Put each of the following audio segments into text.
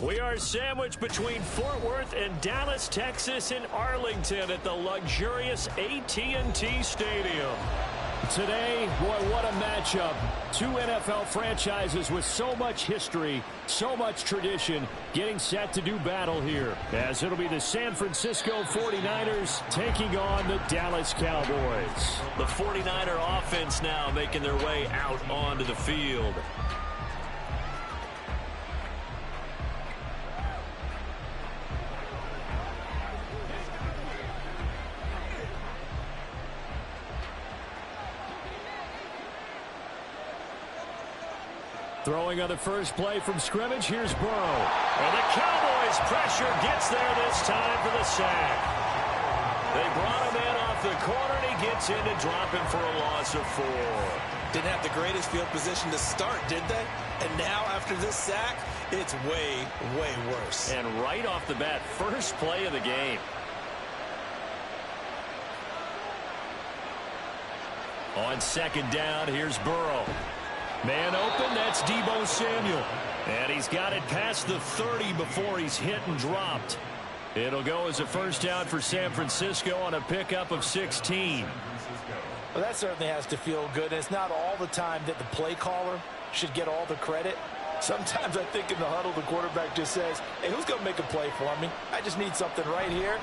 We are sandwiched between Fort Worth and Dallas, Texas, and Arlington at the luxurious AT&T Stadium. Today, boy, what a matchup. Two NFL franchises with so much history, so much tradition, getting set to do battle here. As it'll be the San Francisco 49ers taking on the Dallas Cowboys. The 49er offense now making their way out onto the field. Throwing on the first play from scrimmage, here's Burrow. And the Cowboys' pressure gets there this time for the sack. They brought him in off the corner, and he gets in to drop him for a loss of 4. Didn't have the greatest field position to start, did they? And now, after this sack, it's way, way worse. And right off the bat, first play of the game. On second down, here's Burrow. Man open, that's Deebo Samuel. And he's got it past the 30 before he's hit and dropped. It'll go as a first down for San Francisco on a pickup of 16. Well, that certainly has to feel good. And it's not all the time that the play caller should get all the credit. Sometimes I think in the huddle, the quarterback just says, hey, who's going to make a play for me? I just need something right here.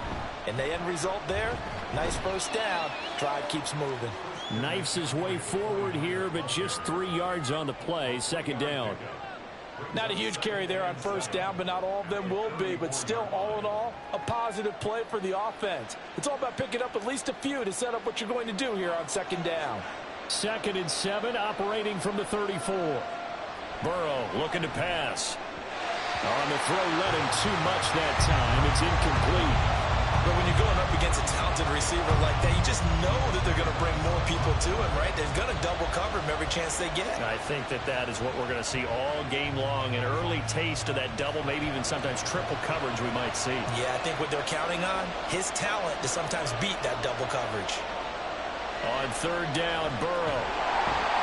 And the end result there, nice first down. Drive keeps moving. Knifes his way forward here, but just 3 yards on the play. Second down. Not a huge carry there on first down, but not all of them will be. But still, all in all, a positive play for the offense. It's all about picking up at least a few to set up what you're going to do here on second down. 2nd and 7, operating from the 34. Burrow looking to pass. On the throw, let him too much that time. It's incomplete. But when you're going up against a talented receiver like that, you just know that they're going to bring more people to him, right? They're going to double cover him every chance they get. I think that is what we're going to see all game long. An early taste of that double, maybe even sometimes triple coverage we might see. Yeah, I think what they're counting on, his talent to sometimes beat that double coverage. On third down, Burrow.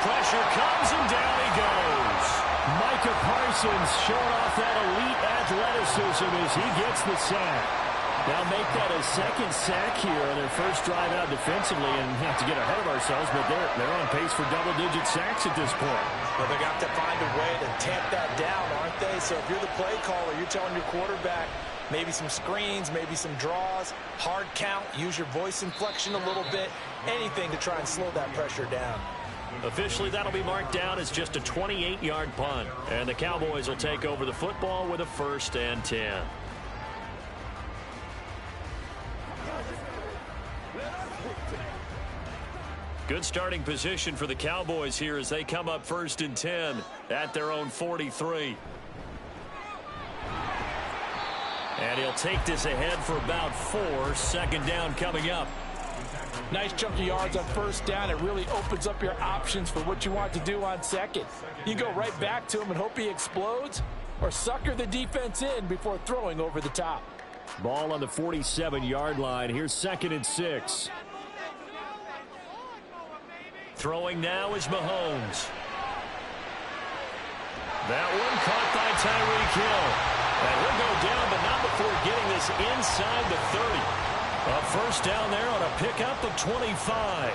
Pressure comes and down he goes. Micah Parsons showing off that elite athleticism as he gets the sack. They'll make that a second sack here on their first drive out defensively, and have to get ahead of ourselves, but they're on pace for double-digit sacks at this point. Well, they're going to have to find a way to tamp that down, aren't they? So if you're the play caller, you're telling your quarterback maybe some screens, maybe some draws, hard count, use your voice inflection a little bit, anything to try and slow that pressure down. Officially, that'll be marked down as just a 28-yard punt, and the Cowboys will take over the football with a 1st and 10. Good starting position for the Cowboys here as they come up 1st and 10 at their own 43. And he'll take this ahead for about 4. 2nd down coming up. Nice chunk of yards on first down. It really opens up your options for what you want to do on second. You go right back to him and hope he explodes, or sucker the defense in before throwing over the top. Ball on the 47-yard line. Here's 2nd and 6. Throwing now is Mahomes. That one caught by Tyreek Hill. And he'll go down, but not before getting this inside the 30. A first down there on a pickup of 25.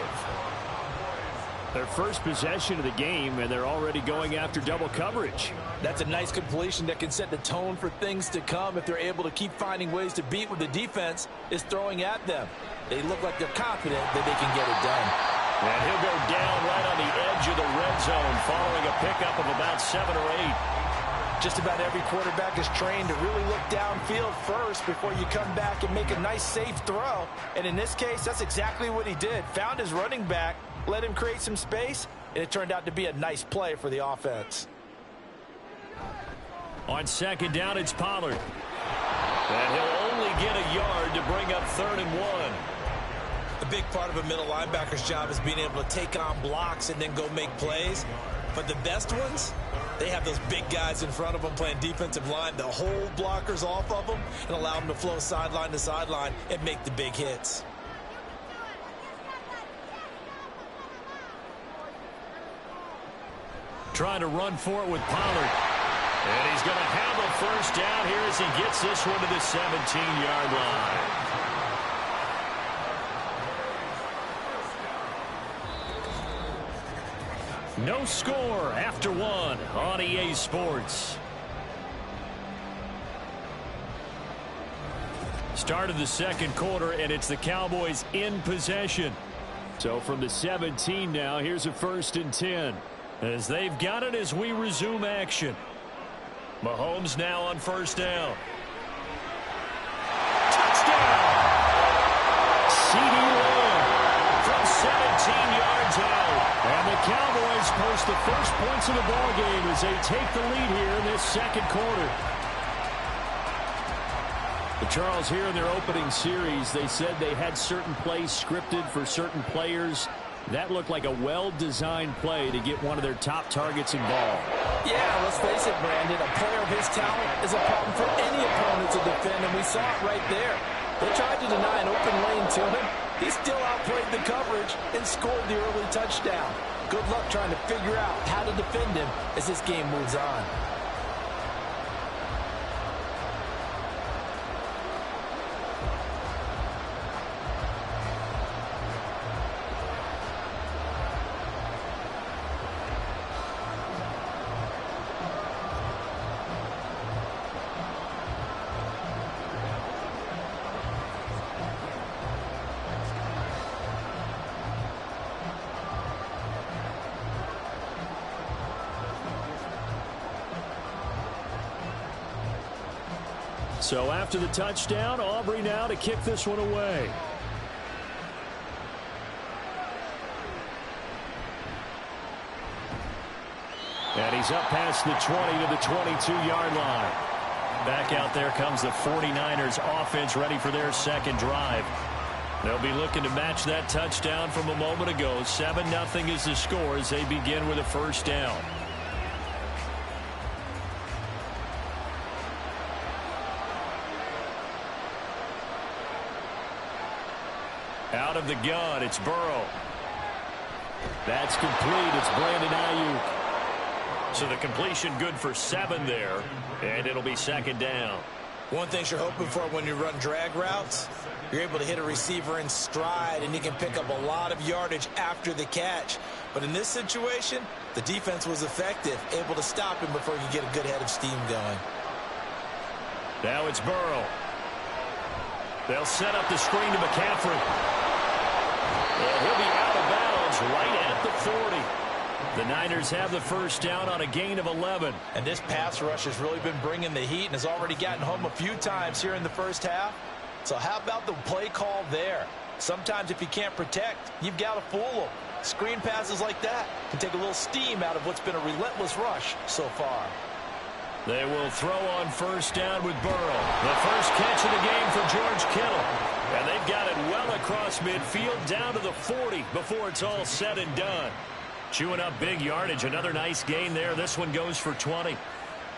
Their first possession of the game, and they're already going after double coverage. That's a nice completion that can set the tone for things to come if they're able to keep finding ways to beat what the defense is throwing at them. They look like they're confident that they can get it done. And he'll go down right on the edge of the red zone following a pickup of about 7 or 8. Just about every quarterback is trained to really look downfield first before you come back and make a nice, safe throw. And in this case, that's exactly what he did. Found his running back, let him create some space, and it turned out to be a nice play for the offense. On 2nd down, it's Pollard. And he'll only get a yard to bring up 3rd and 1. A big part of a middle linebacker's job is being able to take on blocks and then go make plays. But the best ones, they have those big guys in front of them playing defensive line to hold blockers off of them and allow them to flow sideline to sideline and make the big hits. Trying to run for it with Pollard. And he's going to have a first down here as he gets this one to the 17-yard line. No score after 1 on EA Sports. Start of the 2nd quarter, and it's the Cowboys in possession. So from the 17 now, here's a 1st and 10. As they've got it as we resume action. Mahomes now on first down. Touchdown! CeeDee Lamb from 17 yards out. And the Cowboys Cowboys post the first points of the ball game as they take the lead here in this second quarter. But Charles, here in their opening series, they said they had certain plays scripted for certain players. That looked like a well-designed play to get one of their top targets involved. Yeah, let's face it, Brandon. A player of his talent is a problem for any opponent to defend, and we saw it right there. They tried to deny an open lane to him. He still outplayed the coverage and scored the early touchdown. Good luck trying to figure out how to defend him as this game moves on. So after the touchdown, Aubrey now to kick this one away. And he's up past the 20 to the 22-yard line. Back out there comes the 49ers offense ready for their second drive. They'll be looking to match that touchdown from a moment ago. 7-0 is the score as they begin with a first down. Out of the gun, it's Burrow. That's complete. It's Brandon Ayuk. So the completion good for 7 there, and it'll be second down. One thing you're hoping for when you run drag routes, you're able to hit a receiver in stride, and you can pick up a lot of yardage after the catch. But in this situation, the defense was effective, able to stop him before you get a good head of steam going. Now it's Burrow. They'll set up the screen to McCaffrey. And he'll be out of bounds right at the 40. The Niners have the first down on a gain of 11. And this pass rush has really been bringing the heat and has already gotten home a few times here in the first half. So how about the play call there? Sometimes if you can't protect, you've got to fool them. Screen passes like that can take a little steam out of what's been a relentless rush so far. They will throw on first down with Burrow. The first catch of the game for George Kittle. And they've got it well across midfield down to the 40 before it's all said and done. Chewing up big yardage. Another nice gain there. This one goes for 20.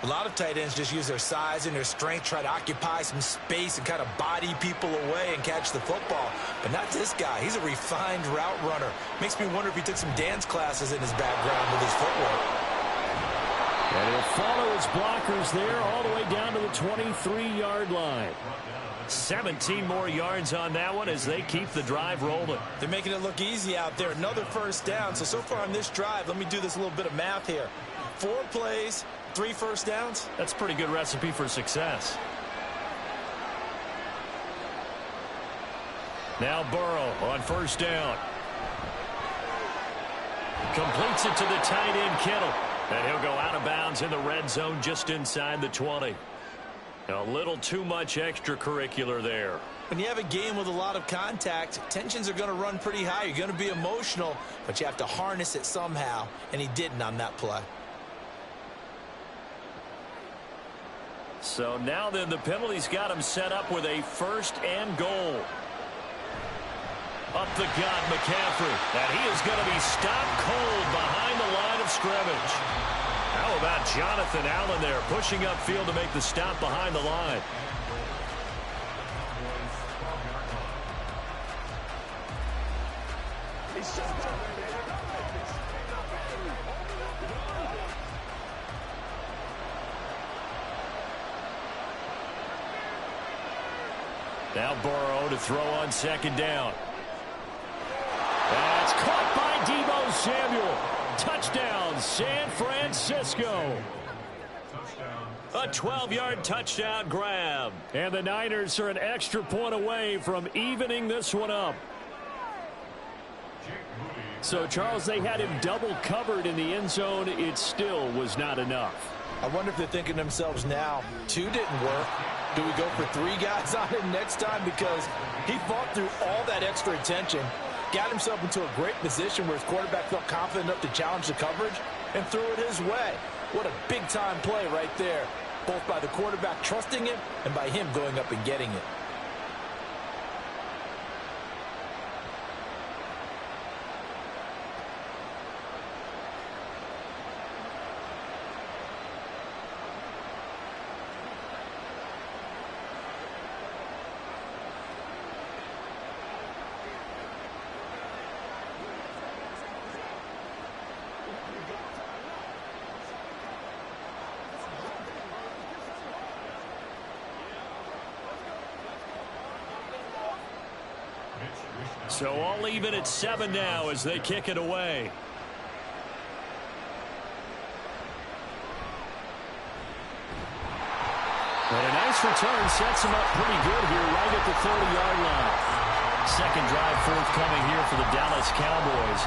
A lot of tight ends just use their size and their strength, try to occupy some space and kind of body people away and catch the football. But not this guy. He's a refined route runner. Makes me wonder if he took some dance classes in his background with his footwork. And he'll follow his blockers there all the way down to the 23-yard line. 17 more yards on that one as they keep the drive rolling. They're making it look easy out there. Another first down. So far on this drive, let me do this little bit of math here. 4 plays, 3 first downs. That's a pretty good recipe for success. Now Burrow on first down. Completes it to the tight end, Kittle. And he'll go out of bounds in the red zone just inside the 20. A little too much extracurricular there. When you have a game with a lot of contact, tensions are going to run pretty high. You're going to be emotional, but you have to harness it somehow, and he didn't on that play. So now then the penalty's got him set up with a first and goal. Up the gut, McCaffrey. And he is going to be stopped cold behind the line of scrimmage. How about Jonathan Allen there pushing upfield to make the stop behind the line? Now Burrow to throw on second down. That's caught by Deebo Samuel. Touchdown, San Francisco. A 12-yard touchdown grab. And the Niners are an extra point away from evening this one up. So, Charles, they had him double covered in the end zone. It still was not enough. I wonder if they're thinking to themselves now, 2 didn't work. Do we go for 3 guys on him next time? Because he fought through all that extra attention. got himself into a great position where his quarterback felt confident enough to challenge the coverage and threw it his way. What a big-time play right there, both by the quarterback trusting him and by him going up and getting it. So all even at 7 now as they kick it away. And a nice return sets him up pretty good here right at the 30-yard line. Second drive forthcoming here for the Dallas Cowboys.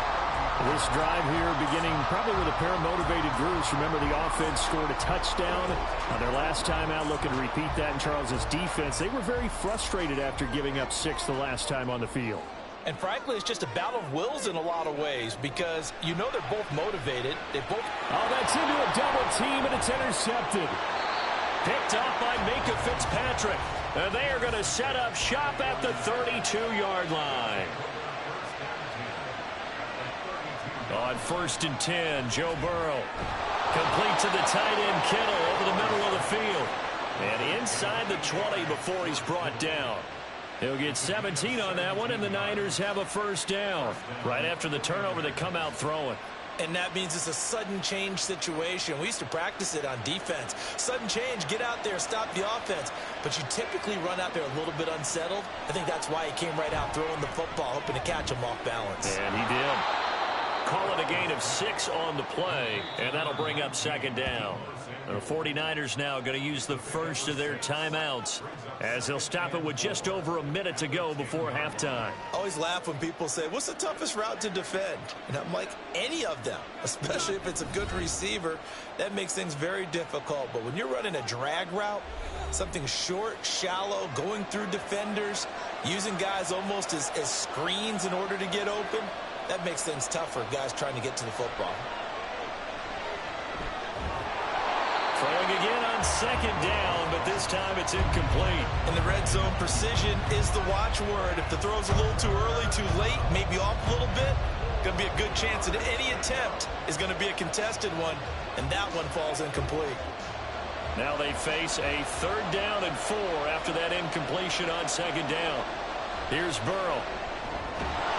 This drive here beginning probably with a pair of motivated groups. Remember, the offense scored a touchdown on their last time out, looking to repeat that in Charles's defense. They were very frustrated after giving up 6 the last time on the field. And frankly, it's just a battle of wills in a lot of ways because you know they're both motivated. They both... Oh, that's into a double team, and it's intercepted. Picked up by Minkah Fitzpatrick. And they are going to set up shop at the 32-yard line. On 1st and 10, Joe Burrow. Complete to the tight end, Kittle, over the middle of the field. And inside the 20 before he's brought down. He'll get 17 on that one, and the Niners have a first down. Right after the turnover, they come out throwing. And that means it's a sudden change situation. We used to practice it on defense. Sudden change, get out there, stop the offense. But you typically run out there a little bit unsettled. I think that's why he came right out throwing the football, hoping to catch him off balance. And he did. Call it a gain of 6 on the play, and that'll bring up second down. The 49ers now going to use the first of their timeouts as they'll stop it with just over a minute to go before halftime. I always laugh when people say, what's the toughest route to defend? And I'm like, any of them, especially if it's a good receiver. That makes things very difficult. But when you're running a drag route, something short, shallow, going through defenders, using guys almost as screens in order to get open, that makes things tougher, guys trying to get to the football. Throwing again on second down, but this time it's incomplete. In the red zone, precision is the watchword. If the throw's a little too early, too late, maybe off a little bit, going to be a good chance that any attempt is going to be a contested one, and that one falls incomplete. Now they face a 3rd down and 4 after that incompletion on second down. Here's Burrow.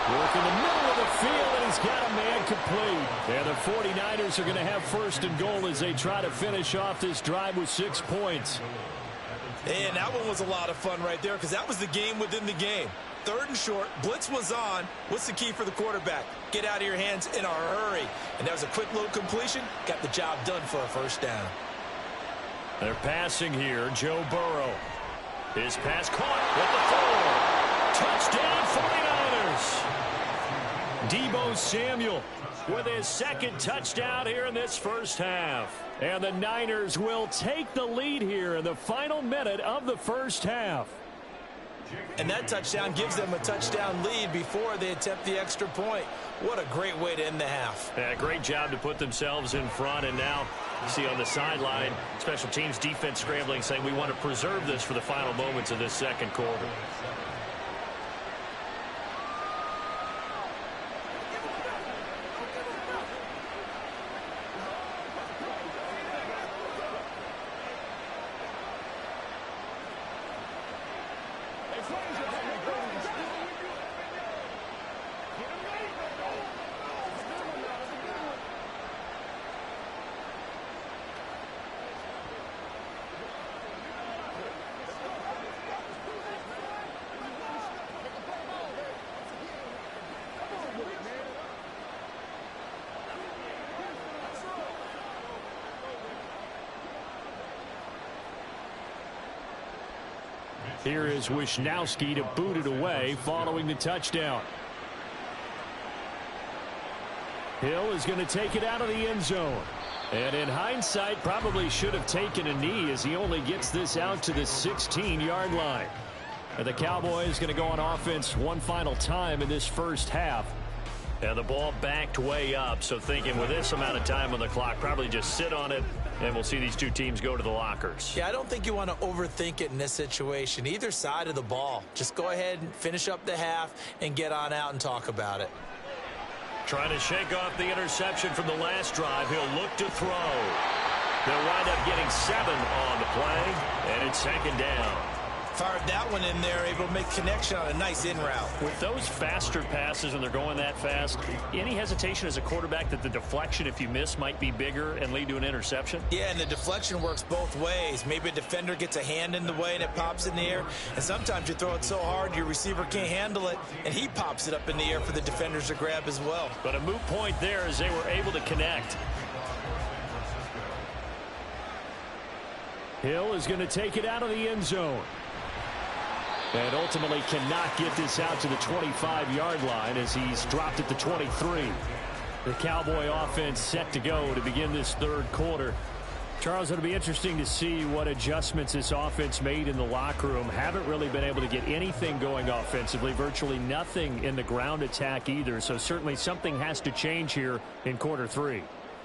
Work in the middle of the field, and he's got a man complete. And the 49ers are going to have 1st and goal as they try to finish off this drive with 6 points. And that one was a lot of fun right there because that was the game within the game. 3rd and short, blitz was on. What's the key for the quarterback? Get out of your hands in a hurry. And that was a quick little completion. Got the job done for a first down. They're passing here. Joe Burrow. His pass caught with the 4. Touchdown 49ers. Deebo Samuel with his 2nd touchdown here in this first half. And the Niners will take the lead here in the final minute of the first half. And that touchdown gives them a touchdown lead before they attempt the extra point. What a great way to end the half. Yeah, great job to put themselves in front. And now you see on the sideline, special teams defense scrambling, saying we want to preserve this for the final moments of this second quarter. Here is Wisnowski to boot it away following the touchdown. Hill is going to take it out of the end zone. And in hindsight, probably should have taken a knee as he only gets this out to the 16-yard line. And the Cowboys going to go on offense one final time in this first half. And the ball backed way up, so thinking with this amount of time on the clock, probably just sit on it, and we'll see these two teams go to the lockers. Yeah, I don't think you want to overthink it in this situation. Either side of the ball. Just go ahead and finish up the half and get on out and talk about it. Trying to shake off the interception from the last drive. He'll look to throw. They'll wind up getting 7 on the play, and it's second down. Fired that one in there, able to make connection on a nice in route. With those faster passes and they're going that fast, any hesitation as a quarterback that the deflection, if you miss, might be bigger and lead to an interception? Yeah, and the deflection works both ways. Maybe a defender gets a hand in the way and it pops in the air, and sometimes you throw it so hard your receiver can't handle it, and he pops it up in the air for the defenders to grab as well. But a moot point there as they were able to connect. Hill is going to take it out of the end zone. And ultimately cannot get this out to the 25-yard line as he's dropped at the 23. The Cowboy offense set to go to begin this third quarter. Charles, it'll be interesting to see what adjustments this offense made in the locker room. Haven't really been able to get anything going offensively, virtually nothing in the ground attack either. So certainly something has to change here in quarter 3.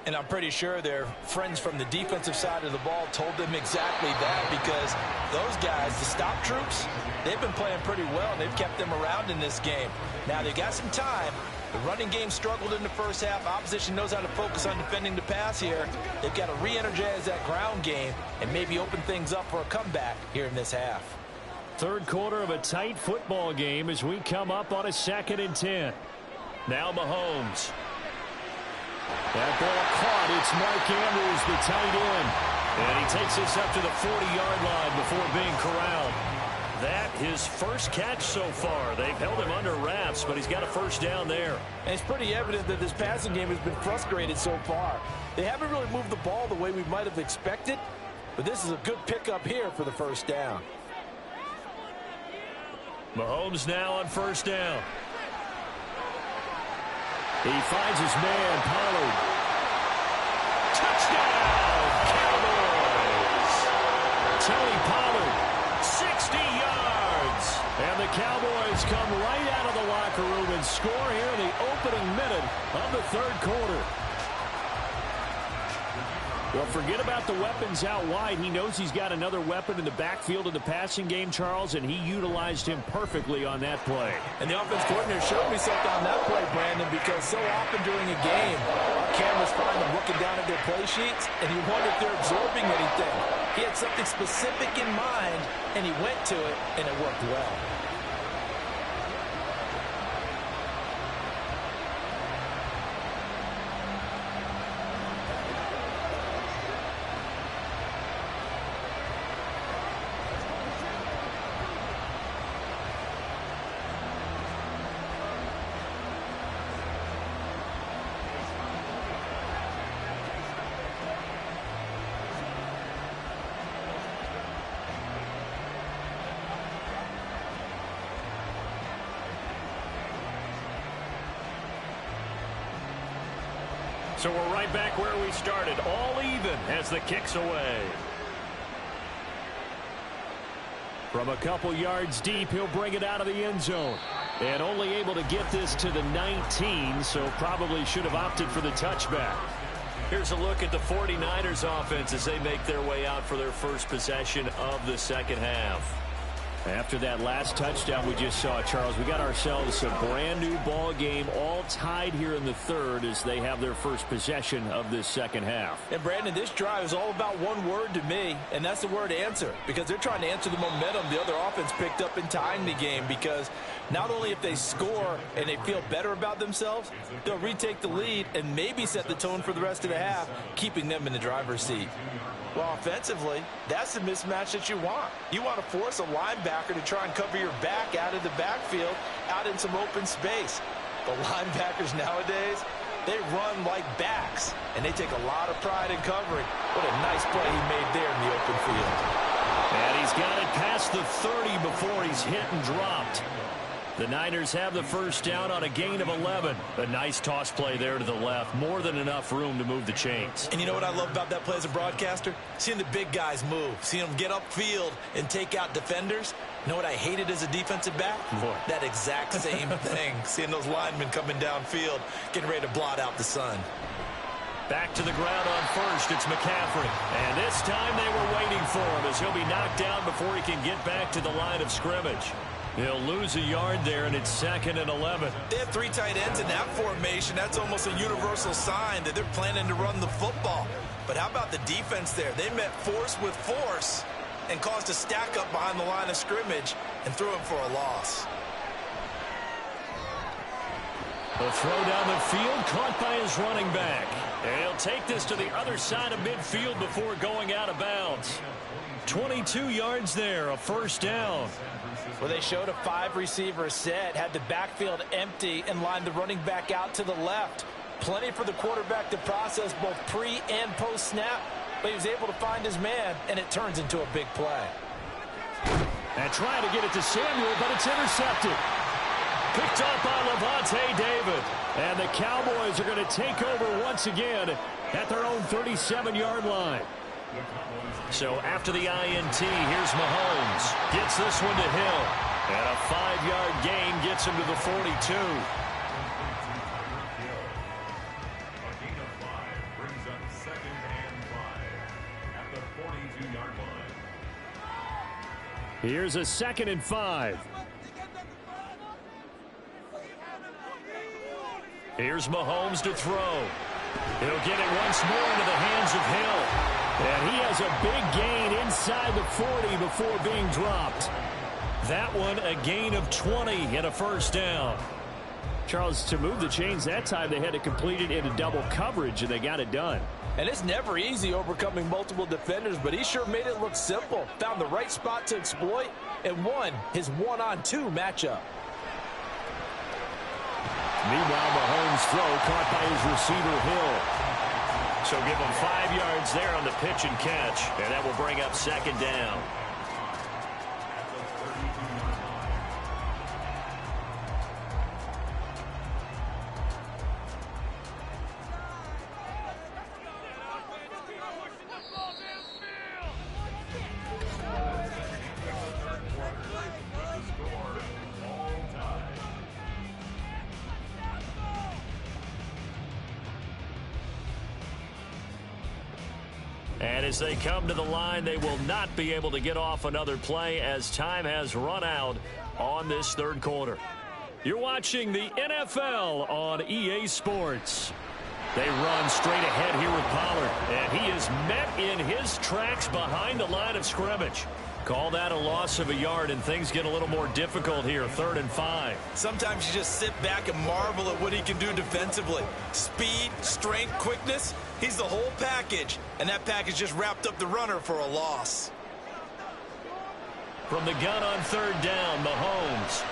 And I'm pretty sure their friends from the defensive side of the ball told them exactly that, because those guys, the stop troops, they've been playing pretty well. They've kept them around in this game. Now, they've got some time. The running game struggled in the first half. Opposition knows how to focus on defending the pass here. They've got to re-energize that ground game and maybe open things up for a comeback here in this half. Third quarter of a tight football game as we come up on a 2nd and 10. Now Mahomes. That ball caught. It's Mark Andrews, the tight end. And he takes this up to the 40-yard line before being corralled. That his first catch so far. They've held him under wraps, but he's got a first down there. And it's pretty evident that this passing game has been frustrated so far. They haven't really moved the ball the way we might have expected, but this is a good pickup here for the first down. Mahomes now on first down. He finds his man, Pollard. Touchdown, Cowboys! Tony Pollard, 60 yards. And the Cowboys come right out of the locker room and score here in the opening minute of the third quarter. Well, forget about the weapons out wide. He knows he's got another weapon in the backfield of the passing game, Charles, and he utilized him perfectly on that play. And the offense coordinator showed me something on that play, Brandon, because so often during a game, our cameras find them looking down at their play sheets, and you wonder if they're absorbing anything. He had something specific in mind, and he went to it, and it worked well. So we're right back where we started, all even as the kick's away. From a couple yards deep, he'll bring it out of the end zone. And only able to get this to the 19, so probably should have opted for the touchback. Here's a look at the 49ers offense as they make their way out for their first possession of the second half. After that last touchdown we just saw, Charles, we got ourselves a brand new ball game, all tied here in the third as they have their first possession of this second half. And Brandon, this drive is all about one word to me, and that's the word answer, because they're trying to answer the momentum the other offense picked up in tying the game, because not only if they score and they feel better about themselves, they'll retake the lead and maybe set the tone for the rest of the half, keeping them in the driver's seat. Well, offensively, that's the mismatch that you want. You want to force a linebacker to try and cover your back out of the backfield, out in some open space. The linebackers nowadays, they run like backs, and they take a lot of pride in covering. What a nice play he made there in the open field. And he's got it past the 30 before he's hit and dropped. The Niners have the first down on a gain of 11. A nice toss play there to the left. More than enough room to move the chains. And you know what I love about that play as a broadcaster? Seeing the big guys move. Seeing them get upfield and take out defenders. You know what I hated as a defensive back? What? That exact same thing. Seeing those linemen coming downfield, getting ready to blot out the sun. Back to the ground on first. It's McCaffrey. And this time they were waiting for him as he'll be knocked down before he can get back to the line of scrimmage. He'll lose a yard there, and it's 2nd and 11. They have 3 tight ends in that formation. That's almost a universal sign that they're planning to run the football. But how about the defense there? They met force with force and caused a stack up behind the line of scrimmage and threw him for a loss. The throw down the field, caught by his running back. And he'll take this to the other side of midfield before going out of bounds. 22 yards there, a first down. Well, they showed a 5-receiver set, had the backfield empty, and lined the running back out to the left. Plenty for the quarterback to process both pre- and post-snap, but he was able to find his man, and it turns into a big play. And trying to get it to Samuel, but it's intercepted. Picked up by Lavonte David. And the Cowboys are going to take over once again at their own 37-yard line. So after the INT, here's Mahomes. Gets this one to Hill. And a 5-yard gain gets him to the 42. Here's a 2nd and 5. Here's Mahomes to throw. He'll get it once more into the hands of Hill. And he has a big gain inside the 40 before being dropped. That one a gain of 20 and a first down. Charles, to move the chains that time, they had to complete it into double coverage, and they got it done. And it's never easy overcoming multiple defenders, but he sure made it look simple. Found the right spot to exploit and won his 1-on-2 matchup. Meanwhile, Mahomes' throw caught by his receiver, Hill. So give him 5 yards there on the pitch and catch, and that will bring up 2nd down. And as they come to the line, they will not be able to get off another play as time has run out on this 3rd quarter. You're watching the NFL on EA Sports. They run straight ahead here with Pollard, and he is met in his tracks behind the line of scrimmage. Call that a loss of a yard, and things get a little more difficult here, 3rd and 5. Sometimes you just sit back and marvel at what he can do defensively. Speed, strength, quickness, he's the whole package. And that package just wrapped up the runner for a loss. From the gun on 3rd down, Mahomes.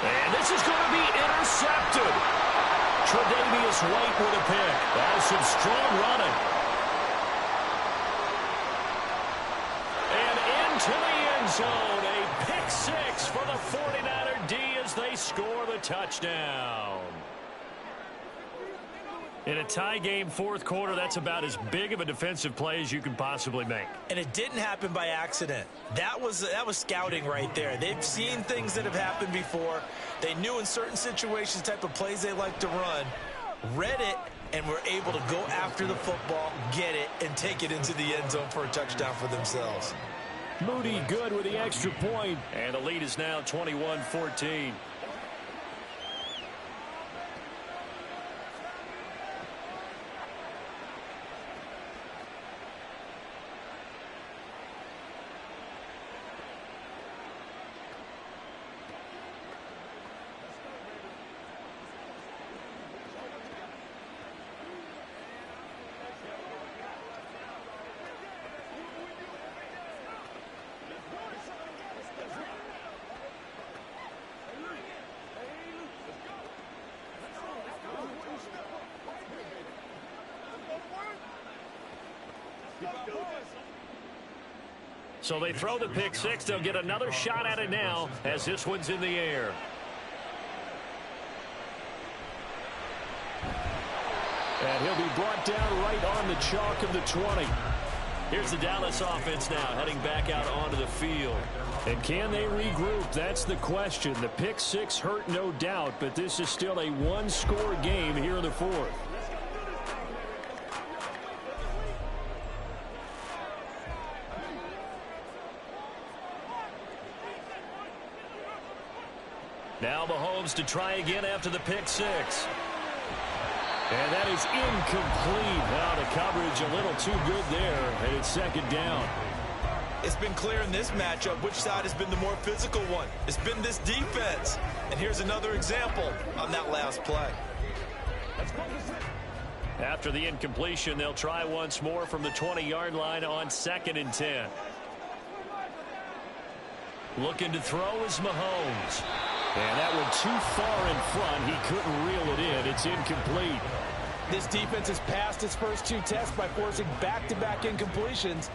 And this is going to be intercepted. Tre'Davious White with a pick. That is some strong running. To the end zone, a pick 6 for the 49er D as they score the touchdown. In a tie game, 4th quarter, that's about as big of a defensive play as you can possibly make. And it didn't happen by accident. That was scouting right there. They've seen things that have happened before. They knew in certain situations the type of plays they like to run, read it, and were able to go after the football, get it, and take it into the end zone for a touchdown for themselves. Moody good with the extra point, and the lead is now 21-14. So they throw the pick six. They'll get another shot at it now as this one's in the air. And he'll be brought down right on the chalk of the 20. Here's the Dallas offense now heading back out onto the field. And can they regroup? That's the question. The pick six hurt, no doubt, but this is still a one-score game here in the fourth. Now Mahomes to try again after the pick six. And that is incomplete. Now the coverage a little too good there, and it's second down. It's been clear in this matchup which side has been the more physical one. It's been this defense. And here's another example on that last play. After the incompletion, they'll try once more from the 20-yard line on 2nd and 10. Looking to throw is Mahomes. And that one too far in front. He couldn't reel it in. It's incomplete. This defense has passed its first two tests by forcing back-to-back incompletions.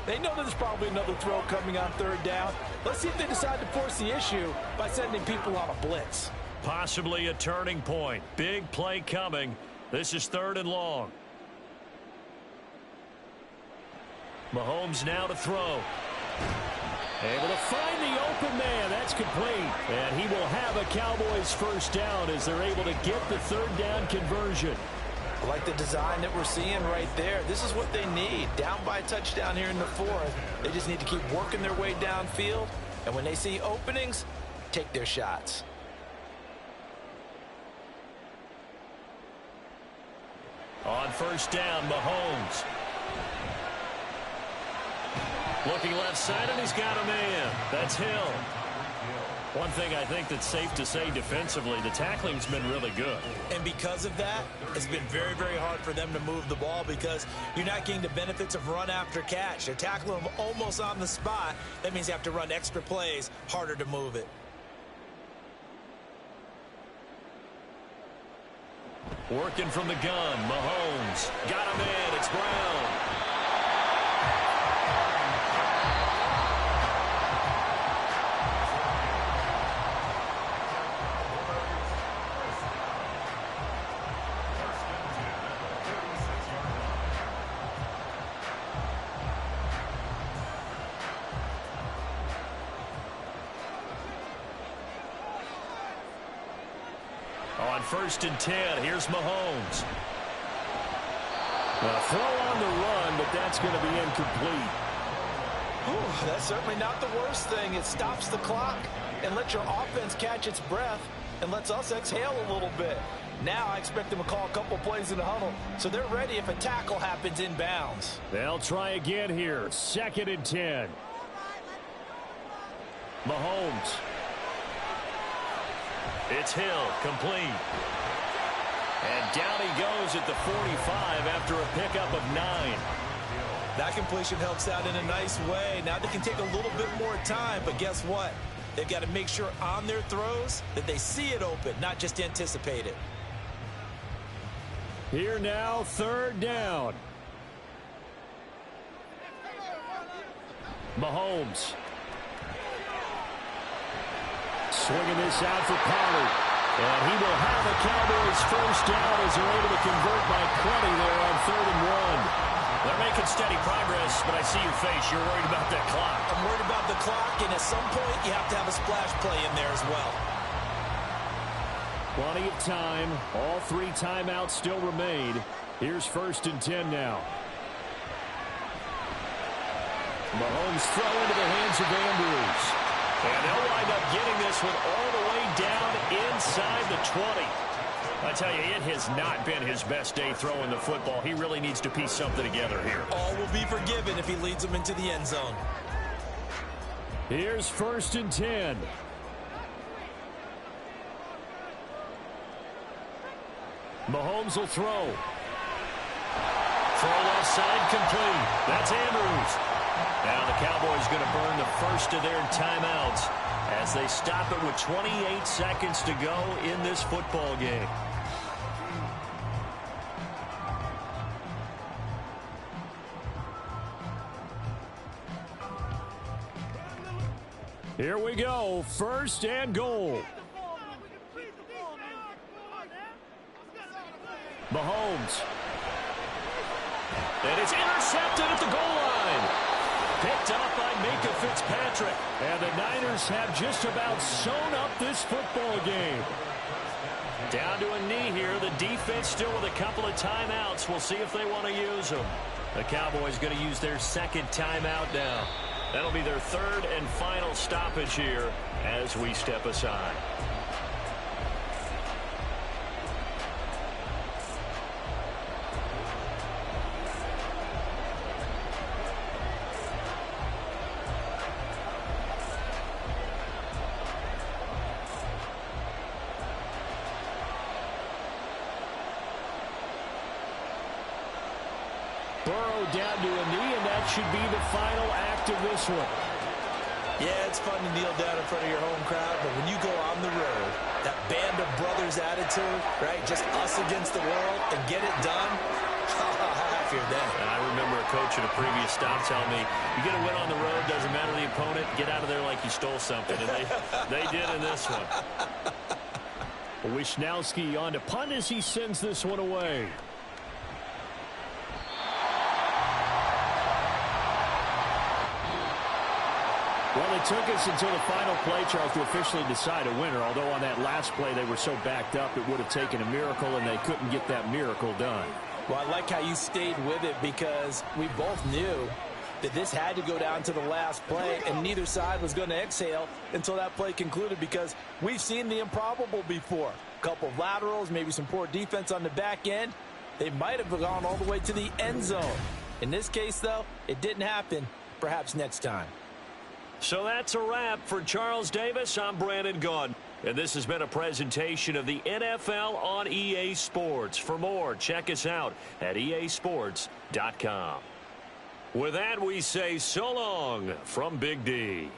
They know there's probably another throw coming on third down. Let's see if they decide to force the issue by sending people on a blitz. Possibly a turning point. Big play coming. This is 3rd and long. Mahomes now to throw. Able to find the open man. That's complete. And he will have a Cowboys first down as they're able to get the 3rd down conversion. I like the design that we're seeing right there. This is what they need. Down by a touchdown here in the 4th. They just need to keep working their way downfield. And when they see openings, take their shots. On first down, Mahomes. Looking left side, and he's got a man. That's Hill. One thing I think that's safe to say defensively, the tackling's been really good. And because of that, it's been very, very hard for them to move the ball because you're not getting the benefits of run after catch. They're tackling them almost on the spot. That means you have to run extra plays, harder to move it. Working from the gun, Mahomes. Got a man, it's Brown. On 1st and 10, here's Mahomes. A throw on the run, but that's going to be incomplete. Whew, that's certainly not the worst thing. It stops the clock and lets your offense catch its breath and lets us exhale a little bit. Now I expect them to call a couple plays in the huddle, so they're ready if a tackle happens inbounds. They'll try again here. 2nd and 10. Mahomes. It's Hill, complete. And down he goes at the 45 after a pickup of 9. That completion helps out in a nice way. Now they can take a little bit more time, but guess what? They've got to make sure on their throws that they see it open, not just anticipate it. Here now, 3rd down. Mahomes. Swinging this out for Pollard. And he will have a Cowboys first down as they're able to convert by plenty there on 3rd and 1. They're making steady progress, but I see your face. You're worried about that clock. I'm worried about the clock, and at some point, you have to have a splash play in there as well. Plenty of time. All 3 timeouts still remain. Here's 1st and 10 now. Mahomes throw into the hands of Andrews. And they'll wind up getting this one all the way down inside the 20. I tell you, it has not been his best day throwing the football. He really needs to piece something together here. All will be forgiven if he leads them into the end zone. Here's 1st and 10. Mahomes will throw. Throw left side complete. That's Andrews. Now the Cowboys going to burn the first of their timeouts as they stop it with 28 seconds to go in this football game. Here we go. First and goal. Mahomes. And it's intercepted at the goal line. Picked up by Minkah Fitzpatrick. And the Niners have just about sewn up this football game. Down to a knee here. The defense still with a couple of timeouts. We'll see if they want to use them. The Cowboys going to use their second timeout now. That'll be their third and final stoppage here as we step aside. Burrow down to a knee, and that should be the final act of this one. Yeah, it's fun to kneel down in front of your home crowd, but when you go on the road, that band of brothers attitude, right, just us against the world, and get it done, happier than. And I remember a coach at a previous stop telling me, you get a win on the road, doesn't matter the opponent, get out of there like you stole something. And they did in this one. Wishnowski on to punt as he sends this one away. Well, it took us until the final play, Charles, to officially decide a winner, although on that last play they were so backed up it would have taken a miracle, and they couldn't get that miracle done. Well, I like how you stayed with it because we both knew that this had to go down to the last play, and neither side was going to exhale until that play concluded because we've seen the improbable before. A couple of laterals, maybe some poor defense on the back end. They might have gone all the way to the end zone. In this case, though, it didn't happen. Perhaps next time. So that's a wrap for Charles Davis. I'm Brandon Gaudin. And this has been a presentation of the NFL on EA Sports. For more, check us out at easports.com. With that, we say so long from Big D.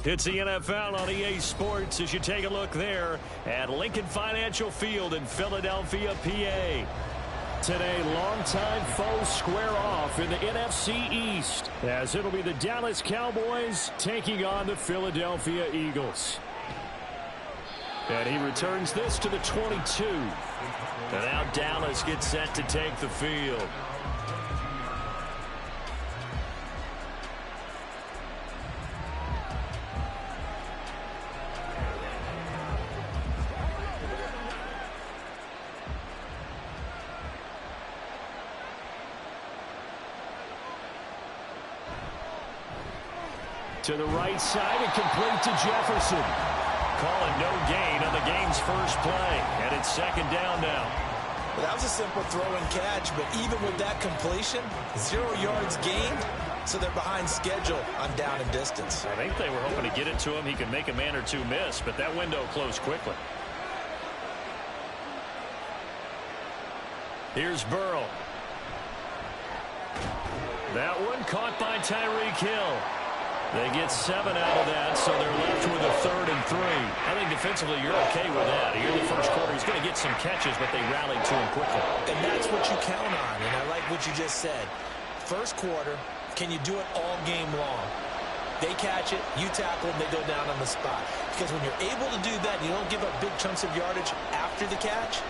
It's the NFL on EA Sports as you take a look there at Lincoln Financial Field in Philadelphia, PA. Today, longtime foes square off in the NFC East as it'll be the Dallas Cowboys taking on the Philadelphia Eagles. And he returns this to the 22. And now Dallas gets set to take the field. To the right side and complete to Jefferson. Calling no gain on the game's first play. And it's second down now. Well, that was a simple throw and catch, but even with that completion, 0 yards gained, so they're behind schedule on down and distance. I think they were hoping to get it to him. He could make a man or two miss, but that window closed quickly. Here's Burrow. That one caught by Tyreek Hill. They get 7 out of that, so they're left with a 3rd and 3. I think defensively you're okay with that. Here in the first quarter, he's going to get some catches, but they rallied to him quickly. And that's what you count on, and I like what you just said. First quarter, can you do it all game long? They catch it, you tackle them, they go down on the spot. Because when you're able to do that, you don't give up big chunks of yardage after the catch,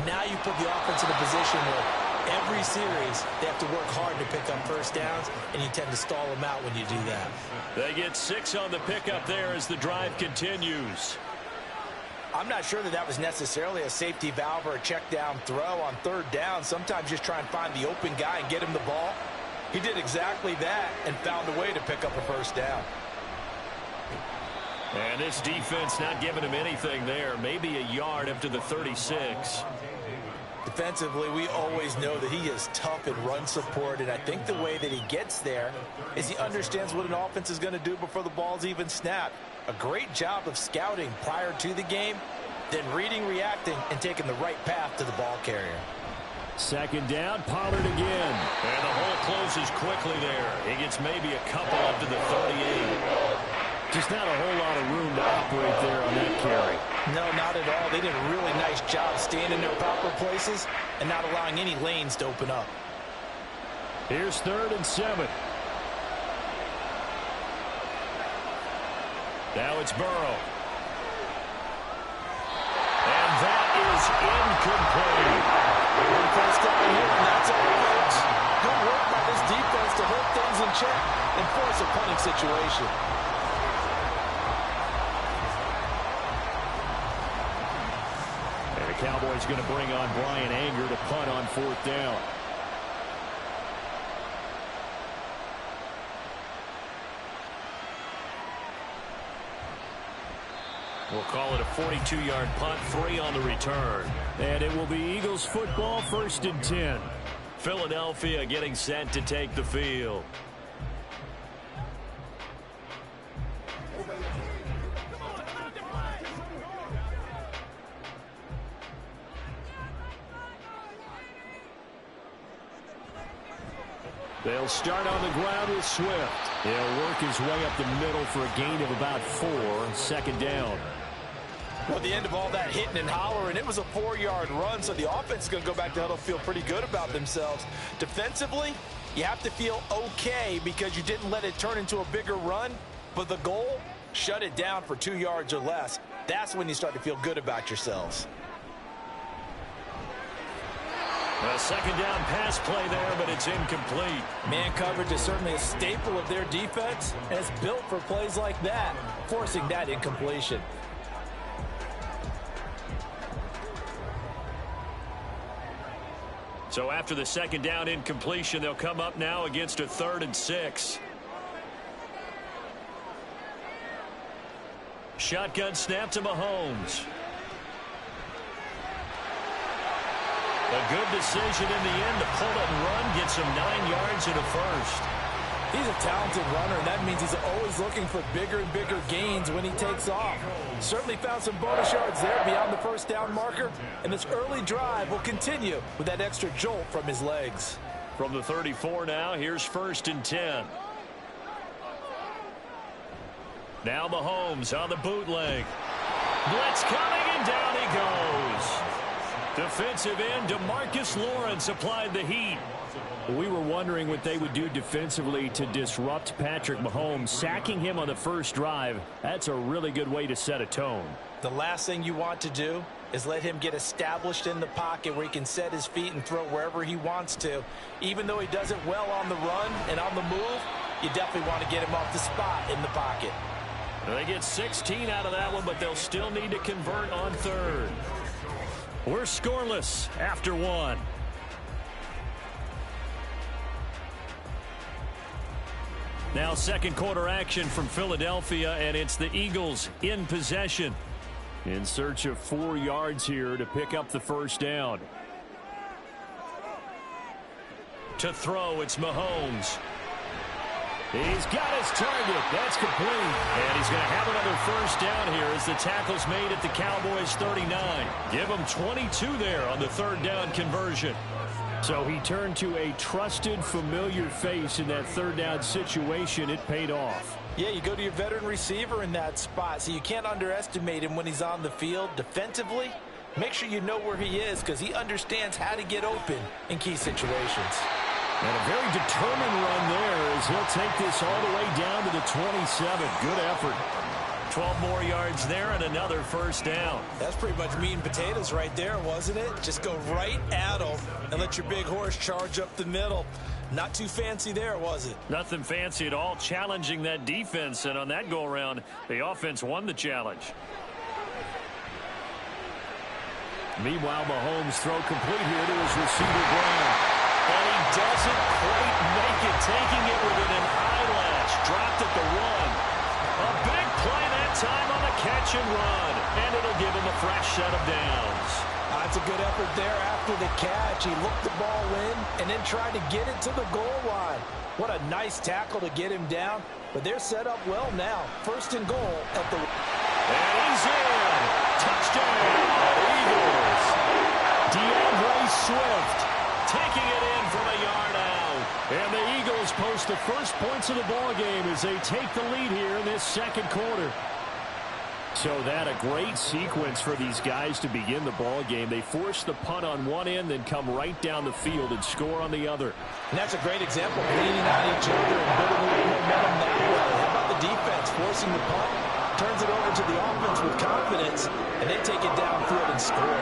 now you put the offense in a position where every series, they have to work hard to pick up first downs, and you tend to stall them out when you do that. They get 6 on the pickup there as the drive continues. I'm not sure that was necessarily a safety valve or a check down throw on 3rd down. Sometimes just try and find the open guy and get him the ball. He did exactly that and found a way to pick up a first down. And this defense not giving him anything there. Maybe a yard up to the 36. Defensively, we always know that he is tough in run support, and I think the way that he gets there is he understands what an offense is going to do before the ball's even snapped. A great job of scouting prior to the game, then reading, reacting, and taking the right path to the ball carrier. Second down, Pollard again. And the hole closes quickly there. He gets maybe a couple up to the 38. Just not a whole lot of room to operate there on that carry. No, not at all. They did a really nice job staying in their proper places and not allowing any lanes to open up. Here's 3rd and 7. Now it's Burrow. And that is incomplete. First down here, and that's all, folks. Good work by this defense to hold things in check and force a punting situation. And the Cowboys going to bring on Brian Anger to punt on 4th down. We'll call it a 42-yard punt, 3 on the return. And it will be Eagles football, 1st and 10. Philadelphia getting set to take the field. They'll start on the ground with Swift. He'll work his way up the middle for a gain of about 4, 2nd down. Well, at the end of all that hitting and hollering, it was a 4-yard run, so the offense is going to go back to huddle, feel pretty good about themselves. Defensively, you have to feel okay because you didn't let it turn into a bigger run, but the goal, shut it down for 2 yards or less. That's when you start to feel good about yourselves. A 2nd down pass play there, but it's incomplete. Man coverage is certainly a staple of their defense, and it's built for plays like that, forcing that incompletion. So after the 2nd down incompletion, they'll come up now against a 3rd and 6. Shotgun snap to Mahomes. A good decision in the end to pull it and run, gets him 9 yards and a 1st. He's a talented runner, and that means he's always looking for bigger and bigger gains when he takes off. Certainly found some bonus yards there beyond the 1st down marker, and this early drive will continue with that extra jolt from his legs. From the 34 now, here's 1st and 10. Now Mahomes on the bootleg. Blitz coming, and down he goes. Defensive end DeMarcus Lawrence applied the heat. We were wondering what they would do defensively to disrupt Patrick Mahomes. Sacking him on the 1st drive, that's a really good way to set a tone. The last thing you want to do is let him get established in the pocket where he can set his feet and throw wherever he wants to. Even though he does it well on the run and on the move, you definitely want to get him off the spot in the pocket. They get 16 out of that one, but they'll still need to convert on 3rd. We're scoreless after 1. Now 2nd quarter action from Philadelphia, and it's the Eagles in possession. In search of 4 yards here to pick up the 1st down. To throw, it's Mahomes. He's got his target. That's complete. And he's going to have another 1st down here as the tackle's made at the Cowboys 39. Give him 22 there on the 3rd down conversion. So he turned to a trusted, familiar face in that 3rd down situation. It paid off. Yeah, you go to your veteran receiver in that spot, so you can't underestimate him when he's on the field. Defensively, make sure you know where he is because he understands how to get open in key situations. And a very determined run there as he'll take this all the way down to the 27. Good effort. 12 more yards there and another 1st down. That's pretty much meat and potatoes right there, wasn't it? Just go right at him and let your big horse charge up the middle. Not too fancy there, was it? Nothing fancy at all, challenging that defense, and on that go-around, the offense won the challenge. Meanwhile, Mahomes throw complete here to his receiver, Brown. And he doesn't quite make it, taking it within an eyelash. Dropped at the 1. A big play that time on the catch and run, and it'll give him a fresh set of downs. That's a good effort there after the catch. He looked the ball in and then tried to get it to the goal line. What a nice tackle to get him down, but they're set up well now. 1st and goal at the... And he's in. Touchdown, Eagles. DeAndre Swift taking it in from a yard out. And the Eagles post the first points of the ball game as they take the lead here in this 2nd quarter. So that a great sequence for these guys to begin the ball game. They force the punt on one end, then come right down the field and score on the other. And that's a great example of leaning on each other and building a little momentum that way. How about the defense forcing the punt? turns it over to the offense with confidence, and they take it downfield and score.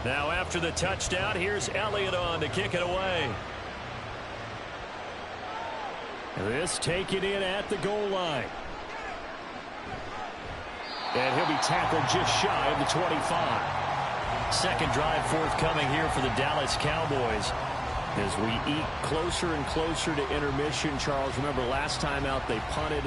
Now after the touchdown, here's Elliott on to kick it away. This taken in at the goal line. And he'll be tackled just shy of the 25. Second drive forthcoming here for the Dallas Cowboys. As we eat closer and closer to intermission, Charles, remember last time out they punted.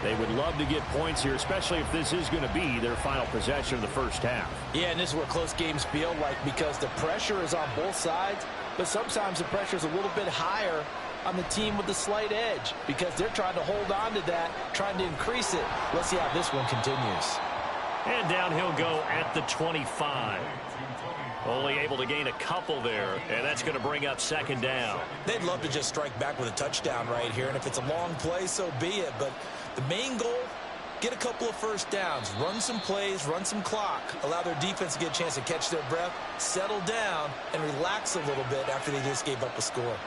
They would love to get points here, especially if this is going to be their final possession of the first half. Yeah, and this is what close games feel like because the pressure is on both sides, but sometimes the pressure is a little bit higher on the team with the slight edge because they're trying to hold on to that, trying to increase it. Let's see how this one continues. And down he'll go at the 25. Only able to gain a couple there, and that's going to bring up second down. They'd love to just strike back with a touchdown right here, and if it's a long play, so be it. But the main goal, get a couple of first downs, run some plays, run some clock, allow their defense to get a chance to catch their breath, settle down, and relax a little bit after they just gave up a score.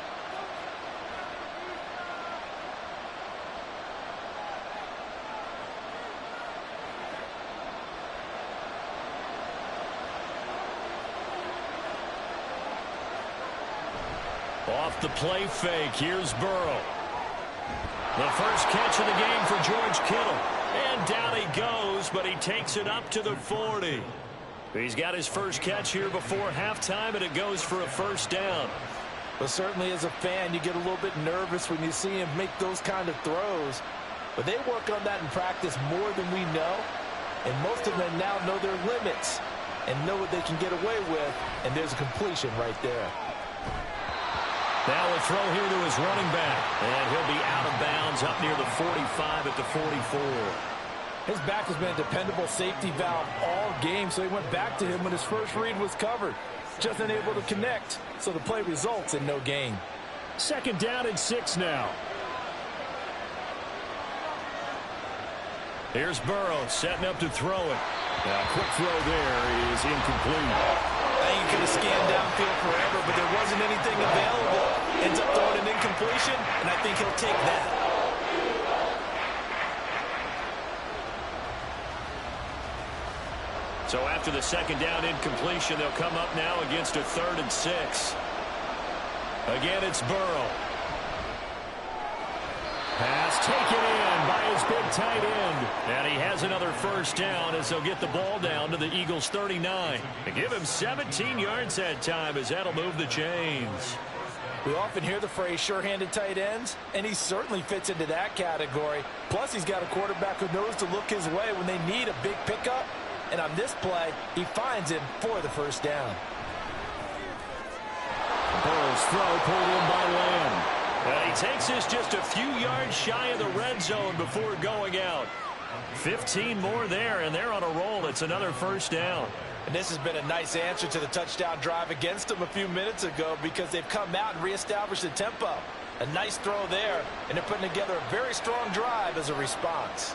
Off the play fake, here's Burrow. The first catch of the game for George Kittle. And down he goes, but he takes it up to the 40. He's got his first catch here before halftime, and it goes for a first down. But certainly as a fan, you get a little bit nervous when you see him make those kind of throws. But they work on that in practice more than we know. And most of them now know their limits and know what they can get away with. And there's a completion right there. Now a throw here to his running back. And he'll be out of bounds up near the 45 at the 44. His back has been a dependable safety valve all game, so he went back to him when his first read was covered. Just unable to connect, so the play results in no gain. Second down and 6 now. Here's Burrow setting up to throw it. A quick throw there is incomplete. I think he could have scanned downfield forever, but there wasn't anything available. Ends up throwing an incompletion, and I think he'll take that. So after the second down incompletion, they'll come up now against a 3rd and 6. Again, it's Burrow. Pass taken in by his big tight end. And he has another first down as they'll get the ball down to the Eagles' 39. They give him 17 yards that time as that'll move the chains. We often hear the phrase sure-handed tight ends, and he certainly fits into that category. Plus, he's got a quarterback who knows to look his way when they need a big pickup. And on this play, he finds him for the first down. Burrow's throw pulled in by Lamb. And he takes this just a few yards shy of the red zone before going out. 15 more there, and they're on a roll. It's another first down. And this has been a nice answer to the touchdown drive against them a few minutes ago because they've come out and reestablished the tempo. A nice throw there, and they're putting together a very strong drive as a response.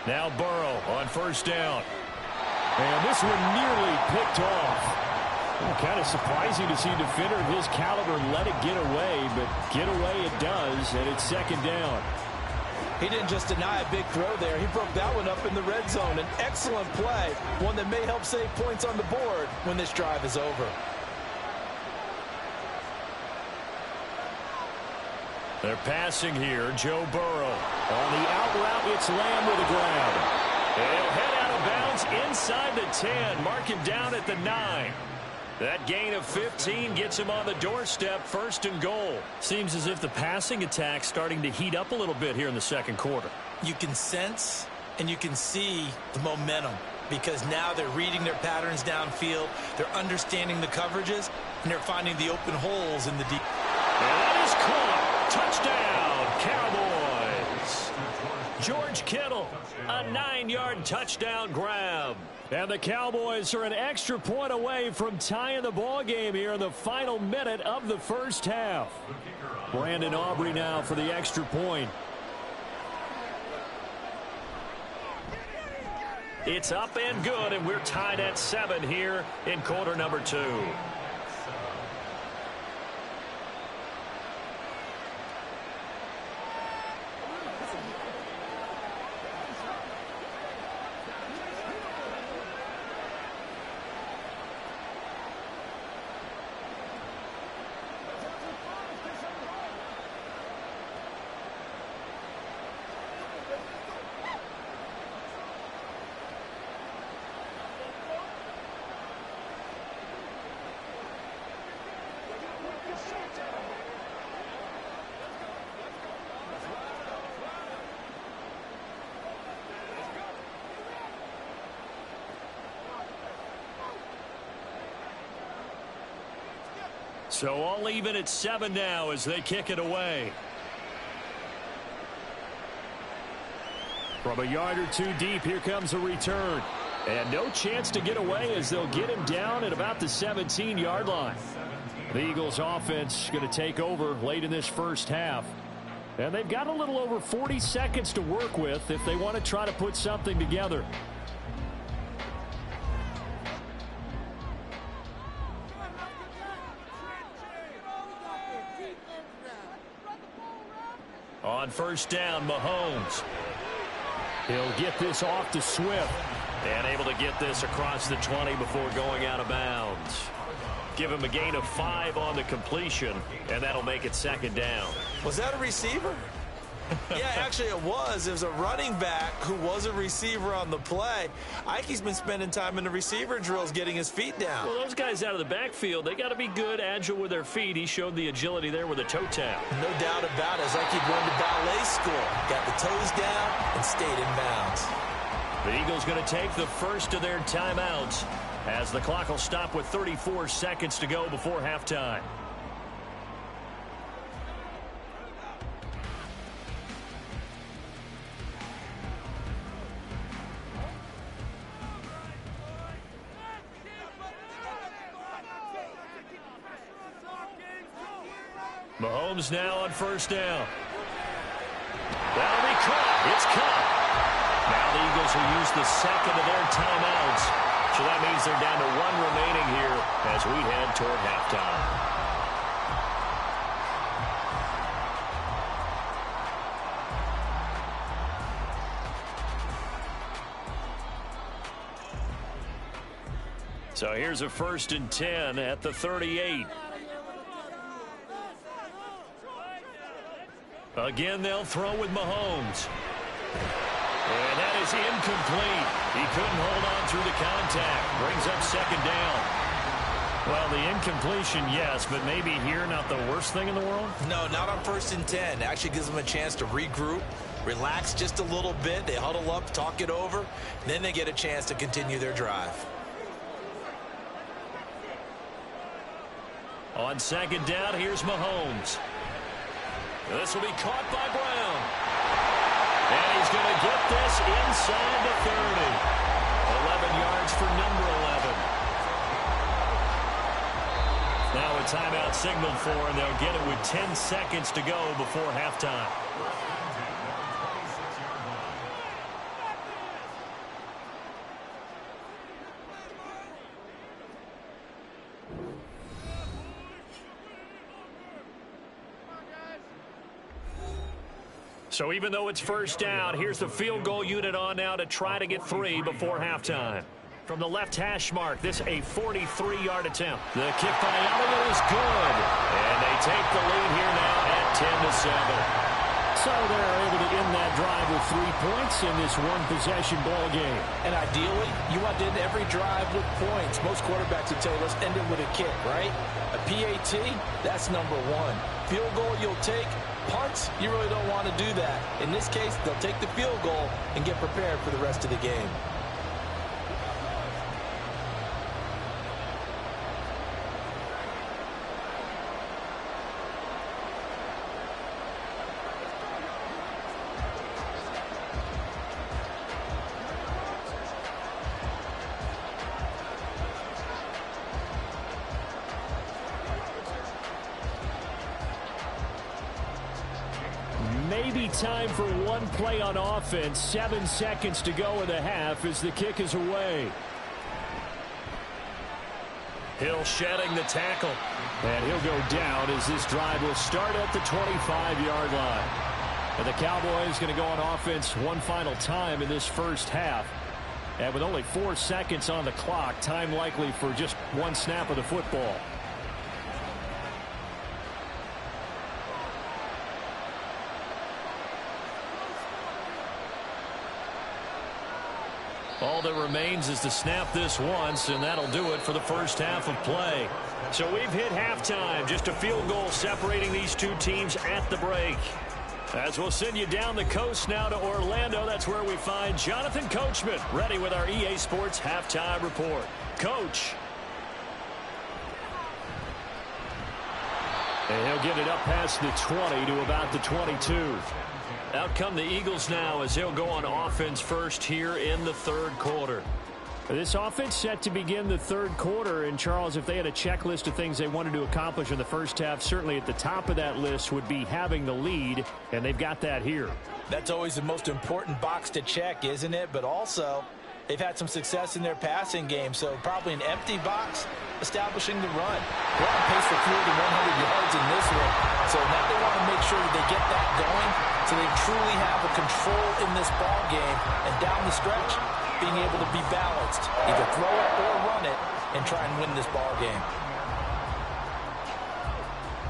Now Burrow on first down. And this one nearly picked off. Well, kind of surprising to see a defender of his caliber let it get away, but get away it does, and it's second down. He didn't just deny a big throw there. He broke that one up in the red zone. An excellent play, one that may help save points on the board when this drive is over. They're passing here. Joe Burrow. On the out route, it's Lamb with a grab. And he'll head out of bounds inside the 10. Mark him down at the 9. That gain of 15 gets him on the doorstep, 1st and goal. Seems as if the passing attack's starting to heat up a little bit here in the second quarter. You can sense and you can see the momentum. because now they're reading their patterns downfield, they're understanding the coverages, and they're finding the open holes in the deep. And that is caught. Touchdown, Cowboys. George Kittle, a 9-yard touchdown grab. And the Cowboys are an extra point away from tying the ball game here in the final minute of the first half. Brandon Aubrey now for the extra point. It's up and good, and we're tied at 7 here in quarter number 2. So all even at 7 now as they kick it away. From a yard or 2 deep, here comes a return. And no chance to get away as they'll get him down at about the 17-yard line. The Eagles offense going to take over late in this first half. And they've got a little over 40 seconds to work with if they want to try to put something together. On first down, Mahomes. He'll get this off to Swift. And able to get this across the 20 before going out of bounds. Give him a gain of 5 on the completion, and that'll make it second down. Was that a receiver? Yeah, actually it was. It was a running back who was a receiver on the play. Ike's been spending time in the receiver drills getting his feet down. Well, those guys out of the backfield, they got to be good, agile with their feet. He showed the agility there with a toe tap. No doubt about it. It's like he'd gone to ballet school. Got the toes down and stayed in bounds. The Eagles going to take the first of their timeouts as the clock will stop with 34 seconds to go before halftime. Mahomes now on first down. That'll be caught. It's caught. Now the Eagles will use the second of their timeouts. So that means they're down to 1 remaining here as we head toward halftime. So here's a 1st and 10 at the 38. Again, they'll throw with Mahomes. And that is incomplete. He couldn't hold on through the contact. Brings up second down. Well, the incompletion, yes, but maybe here not the worst thing in the world? No, not on 1st and 10. Actually gives them a chance to regroup, relax just a little bit. They huddle up, talk it over. Then they get a chance to continue their drive. On second down, here's Mahomes. This will be caught by Brown. And he's going to get this inside the 30. 11 yards for number 11. Now a timeout signaled for, and they'll get it with 10 seconds to go before halftime. So even though it's first down, here's the field goal unit on now to try to get 3 before halftime. From the left hash mark, this a 43-yard attempt. The kick by Elliott is good. And they take the lead here now at 10-7. So they're able to end that drive with 3 points in this one-possession ball game. And ideally, you want to end every drive with points. Most quarterbacks would tell you, let's end it with a kick, right? A PAT, that's number 1. Field goal you'll take. Punts, you really don't want to do that. In this case, they'll take the field goal and get prepared for the rest of the game. be time for one play on offense. 7 seconds to go in the half as the kick is away. Hill shedding the tackle. And he'll go down as this drive will start at the 25-yard line. And the Cowboys going to go on offense one final time in this first half. And with only 4 seconds on the clock, time likely for just one snap of the football. All that remains is to snap this once, and that'll do it for the first half of play. So we've hit halftime. Just a field goal separating these two teams at the break. As we'll send you down the coast now to Orlando, that's where we find Jonathan Coachman, ready with our EA Sports Halftime Report. Coach. And he'll get it up past the 20 to about the 22. Out come the Eagles now as they'll go on offense first here in the third quarter. This offense set to begin the third quarter. And, Charles, if they had a checklist of things they wanted to accomplish in the first half, certainly at the top of that list would be having the lead, and they've got that here. That's always the most important box to check, isn't it? But also, they've had some success in their passing game, so probably an empty box establishing the run. They're on pace for fewer than 100 yards in this one, so now they want to make sure that they get that going so they truly have a control in this ball game, and down the stretch, being able to be balanced, either throw it or run it, and try and win this ball game.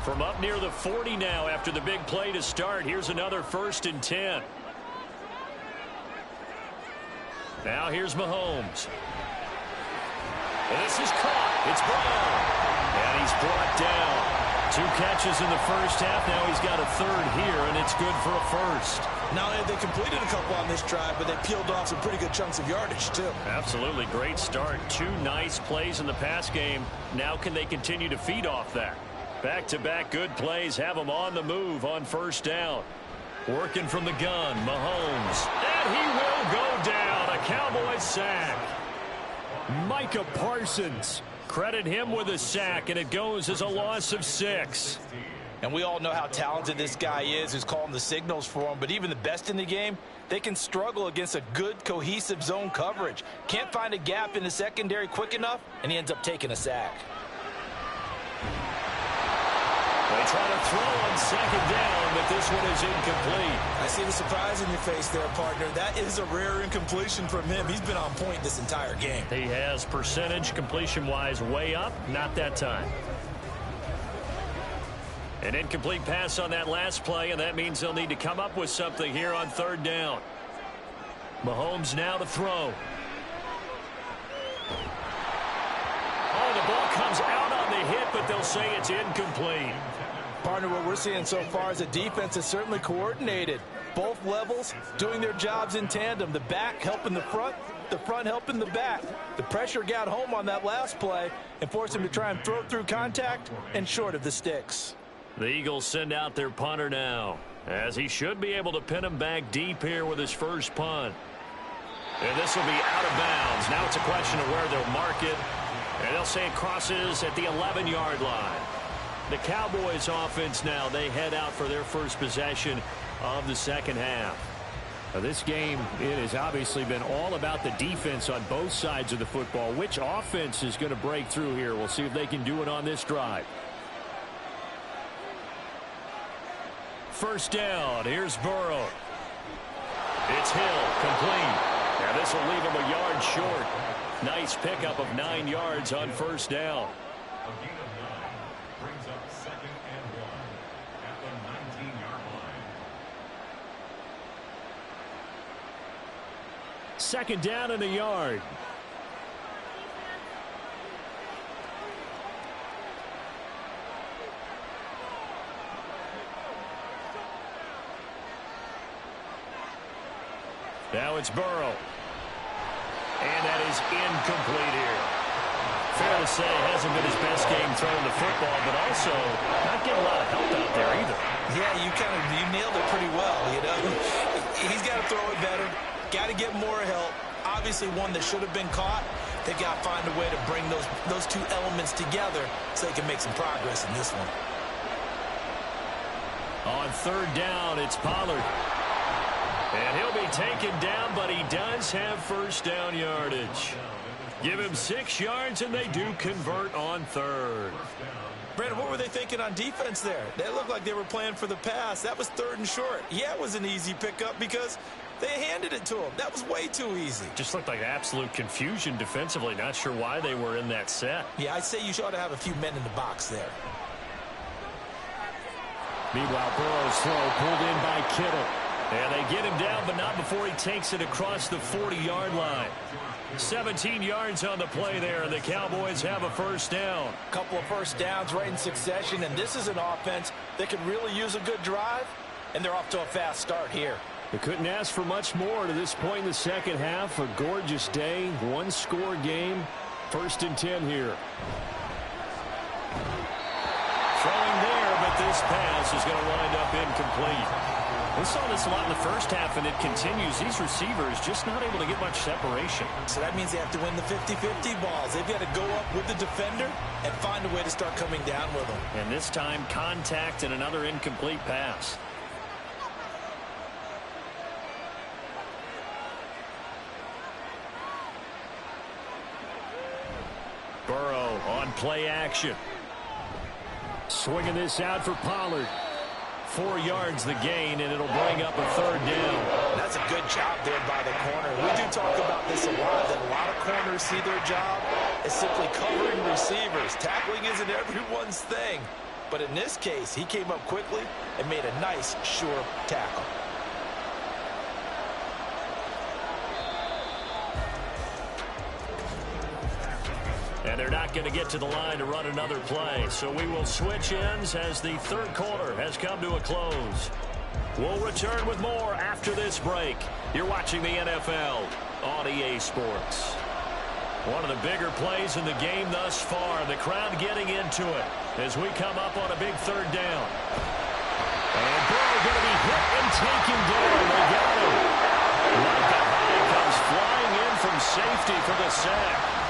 From up near the 40 now after the big play to start, here's another 1st and 10. Now here's Mahomes. And this is caught. It's Brown. And he's brought down. 2 catches in the first half. Now he's got a third here, and it's good for a first. Now they completed a couple on this drive, but they peeled off some pretty good chunks of yardage, too. Absolutely great start. 2 nice plays in the pass game. Now can they continue to feed off that? Back-to-back good plays have them on the move on first down. Working from the gun, Mahomes. And he will go down. A Cowboys sack. Micah Parsons. Credit him with a sack, and it goes as a loss of 6. And we all know how talented this guy is who's calling the signals for him. But even the best in the game, they can struggle against a good, cohesive zone coverage. Can't find a gap in the secondary quick enough, and he ends up taking a sack. They try to throw on second down, but this one is incomplete. I see the surprise in your face there, partner. That is a rare incompletion from him. He's been on point this entire game. He has percentage completion-wise way up, not that time. An incomplete pass on that last play, and that means they'll need to come up with something here on third down. Mahomes now to throw. Oh, the ball comes out on the hit, but they'll say it's incomplete. Partner, what we're seeing so far is the defense is certainly coordinated. Both levels doing their jobs in tandem. The back helping the front helping the back. The pressure got home on that last play and forced him to try and throw through contact and short of the sticks. The Eagles send out their punter now, as he should be able to pin him back deep here with his first punt. And this will be out of bounds. Now it's a question of where they'll mark it. And they'll say it crosses at the 11-yard line. The Cowboys offense now, they head out for their first possession of the second half. Now this game, it has obviously been all about the defense on both sides of the football. Which offense is going to break through here? We'll see if they can do it on this drive. First down, here's Burrow. It's Hill, complete. Now this will leave him a yard short. Nice pickup of 9 yards on first down. Brings up 2nd and 1 at the 19-yard line. Second down in the yard. Now it's Burrow. And that is incomplete here. Fair to say, hasn't been his best game throwing the football, but also not getting a lot of help out there either. Yeah, you nailed it pretty well, you know. He's got to throw it better, got to get more help. Obviously one that should have been caught. They got to find a way to bring those two elements together so they can make some progress in this one. On third down, it's Pollard. And he'll be taken down, but he does have first down yardage. Give him 6 yards, and they do convert on third. Brandon, what were they thinking on defense there? They looked like they were playing for the pass. That was 3rd and short. Yeah, it was an easy pickup because they handed it to him. That was way too easy. Just looked like absolute confusion defensively. Not sure why they were in that set. Yeah, I'd say you ought to have a few men in the box there. Meanwhile, Burrow's throw pulled in by Kittle. And they get him down, but not before he takes it across the 40-yard line. 17 yards on the play there, and the Cowboys have a first down. A couple of first downs right in succession, and this is an offense that could really use a good drive, and they're off to a fast start here. They couldn't ask for much more to this point in the second half. A gorgeous day, 1-score game. 1st and 10 here. Throwing there, but this pass is going to wind up incomplete. We saw this a lot in the first half, and it continues. These receivers just not able to get much separation. So that means they have to win the 50-50 balls. They've got to go up with the defender and find a way to start coming down with them. And this time, contact and another incomplete pass. Burrow on play action. Swinging this out for Pollard. 4 yards the gain, and it'll bring up a 3rd down. That's a good job there by the corner. We do talk about this a lot, that a lot of corners see their job as simply covering receivers. Tackling isn't everyone's thing. But in this case, he came up quickly and made a nice, sure tackle. And they're not going to get to the line to run another play. So we will switch ends as the 3rd quarter has come to a close. We'll return with more after this break. You're watching the NFL on EA Sports. One of the bigger plays in the game thus far. The crowd getting into it as we come up on a big 3rd down. And Burrow going to be hit and taken down. They got him. Micah Hyde comes flying in from safety for the sack.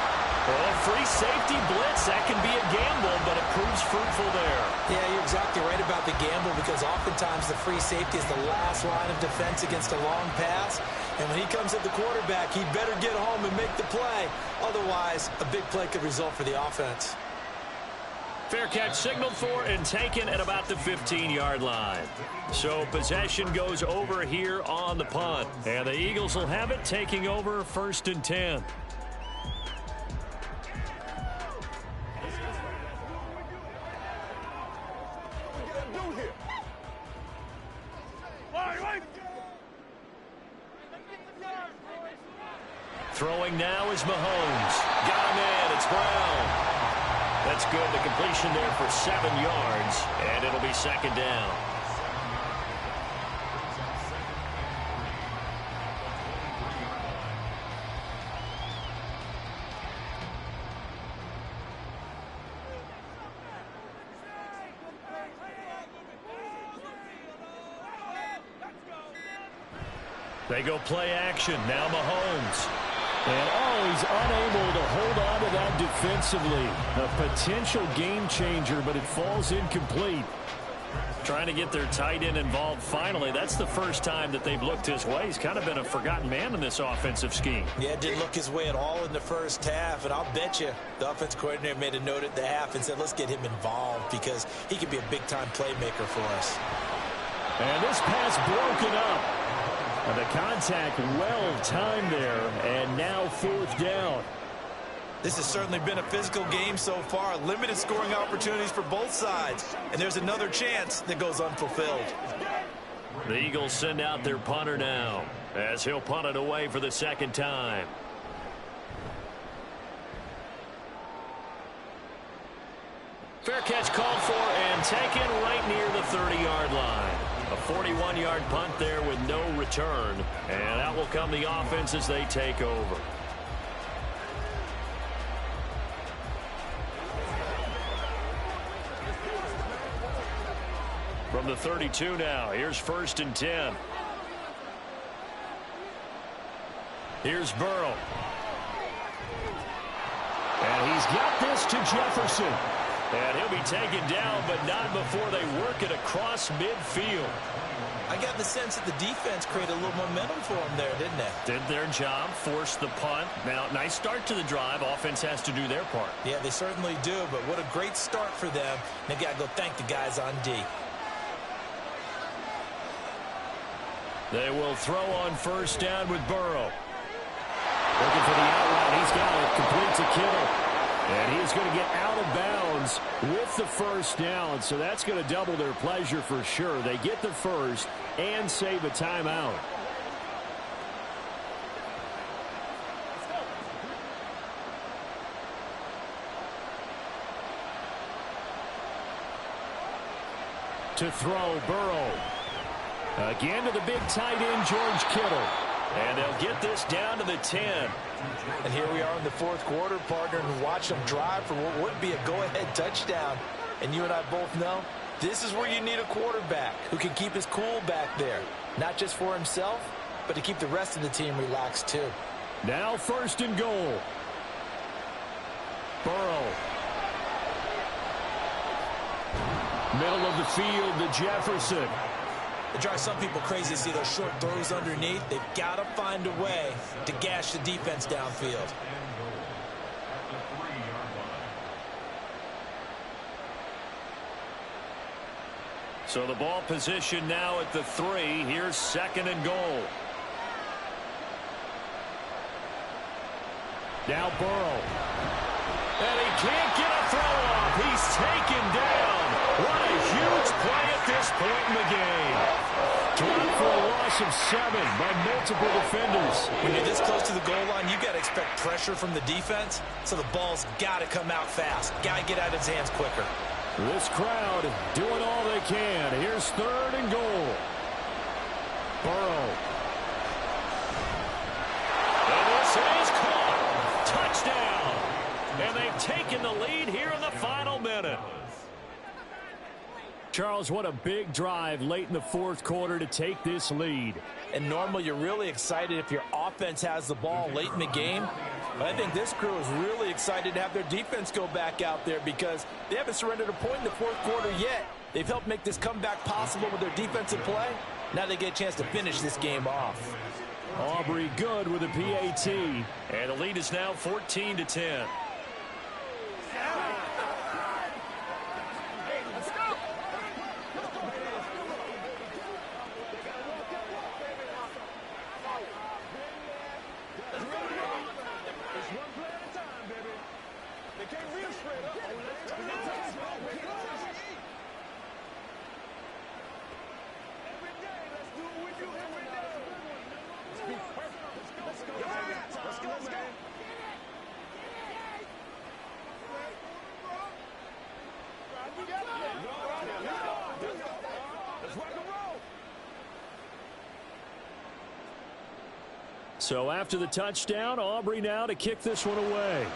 Well, a free safety blitz, that can be a gamble, but it proves fruitful there. Yeah, you're exactly right about the gamble because oftentimes the free safety is the last line of defense against a long pass. And when he comes at the quarterback, he'd better get home and make the play. Otherwise, a big play could result for the offense. Fair catch signaled for and taken at about the 15-yard line. So possession goes over here on the punt. And the Eagles will have it, taking over 1st and 10. Throwing now is Mahomes. Got him in. It's Brown. That's good. The completion there for 7 yards, and it'll be 2nd down. They go play action. Now Mahomes. And he's unable to hold on to that defensively. A potential game changer, but it falls incomplete. Trying to get their tight end involved finally. That's the first time that they've looked his way. He's kind of been a forgotten man in this offensive scheme. Yeah, it didn't look his way at all in the first half, and I'll bet you the offense coordinator made a note at the half and said, let's get him involved because he could be a big-time playmaker for us. And this pass broken up. And the contact well-timed there, and now 4th down. This has certainly been a physical game so far. Limited scoring opportunities for both sides. And there's another chance that goes unfulfilled. The Eagles send out their punter now as he'll punt it away for the 2nd time. Fair catch called for and taken right near the 30-yard line. A 41-yard punt there with no return. And out will come the offense as they take over. From the 32 now, here's 1st and 10. Here's Burrow. And he's got this to Jefferson. And he'll be taken down, but not before they work it across midfield. I got the sense that the defense created a little momentum for them there, didn't they? Did their job, forced the punt. Now, nice start to the drive. Offense has to do their part. Yeah, they certainly do, but what a great start for them. They got to go thank the guys on D. They will throw on first down with Burrow. Looking for the out route. He's got it. Complete to Kittle. And he's going to get out of bounds with the first down. So that's going to double their pleasure for sure. They get the first and save a timeout. To throw, Burrow. Again to the big tight end, George Kittle. And they'll get this down to the 10. And here we are in the fourth quarter, partner, and watch them drive for what would be a go-ahead touchdown. And you and I both know this is where you need a quarterback who can keep his cool back there. Not just for himself, but to keep the rest of the team relaxed too. Now first and goal. Burrow. Middle of the field to Jefferson. It drives some people crazy to see those short throws underneath. They've got to find a way to gash the defense downfield. So the ball position now at the 3. Here's second and goal. Now Burrow. And he can't get a throw off. He's taken down. What a huge play at this point in the game. Dropped for a loss of 7 by multiple defenders. When you're this close to the goal line, you've got to expect pressure from the defense. So the ball's got to come out fast. Got to get out of his hands quicker. This crowd doing all they can. Here's third and goal. Burrow. And this is caught. Touchdown. And they've taken the lead here in the final minute. Charles, what a big drive late in the fourth quarter to take this lead. And normally you're really excited if your offense has the ball late in the game. But I think this crew is really excited to have their defense go back out there because they haven't surrendered a point in the fourth quarter yet. They've helped make this comeback possible with their defensive play. Now they get a chance to finish this game off. Aubrey good with a PAT. And the lead is now 14-10. So after the touchdown, Aubrey now to kick this one away.